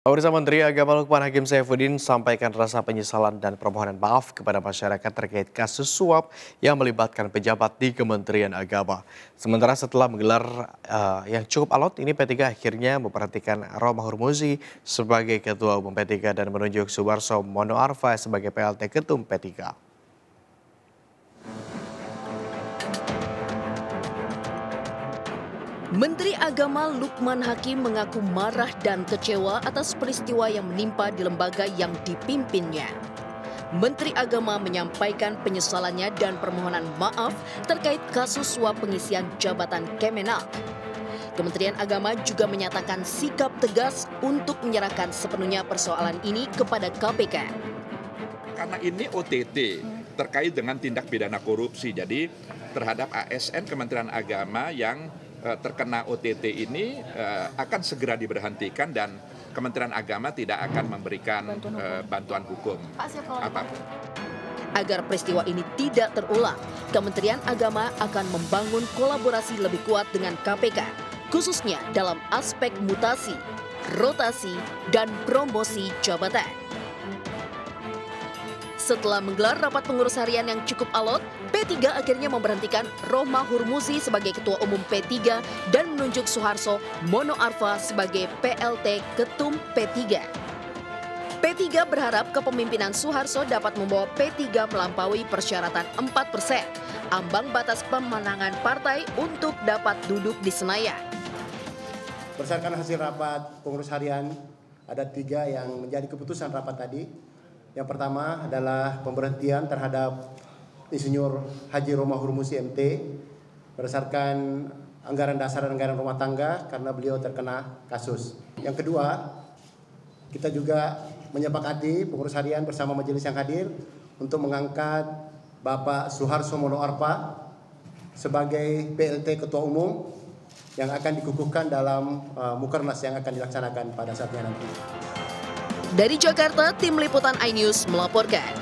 Pemirsa, Menteri Agama Lukman Hakim Saifuddin sampaikan rasa penyesalan dan permohonan maaf kepada masyarakat terkait kasus suap yang melibatkan pejabat di Kementerian Agama. Sementara setelah menggelar yang cukup alot, ini P3 akhirnya memperhatikan Romahur Muzi sebagai Ketua Umum P3 dan menunjuk Suharso Mono Arfa sebagai PLT Ketum P3. Menteri Agama Lukman Hakim mengaku marah dan kecewa atas peristiwa yang menimpa di lembaga yang dipimpinnya. Menteri Agama menyampaikan penyesalannya dan permohonan maaf terkait kasus suap pengisian jabatan Kemenak. Kementerian Agama juga menyatakan sikap tegas untuk menyerahkan sepenuhnya persoalan ini kepada KPK. Karena ini OTT terkait dengan tindak pidana korupsi, jadi terhadap ASN Kementerian Agama yang terkena OTT ini akan segera diberhentikan dan Kementerian Agama tidak akan memberikan bantuan hukum apapun. Agar peristiwa ini tidak terulang, Kementerian Agama akan membangun kolaborasi lebih kuat dengan KPK, khususnya dalam aspek mutasi, rotasi, dan promosi jabatan. Setelah menggelar rapat pengurus harian yang cukup alot, P3 akhirnya memberhentikan Romahur Muzi sebagai Ketua Umum P3 dan menunjuk Suharso Mono Arfa sebagai PLT Ketum P3. P3 berharap kepemimpinan Suharso dapat membawa P3 melampaui persyaratan 4%, ambang batas pemenangan partai untuk dapat duduk di Senayan. Berdasarkan hasil rapat pengurus harian, ada 3 yang menjadi keputusan rapat tadi. Yang pertama adalah pemberhentian terhadap Insinyur Haji Romahur Muzi MT berdasarkan anggaran dasar dan anggaran rumah tangga karena beliau terkena kasus. Yang kedua, kita juga menyepakati pengurus harian bersama majelis yang hadir untuk mengangkat Bapak Suharso Mono Arfa sebagai PLT Ketua Umum yang akan dikukuhkan dalam Mukernas yang akan dilaksanakan pada saatnya nanti. Dari Jakarta, tim liputan iNews melaporkan.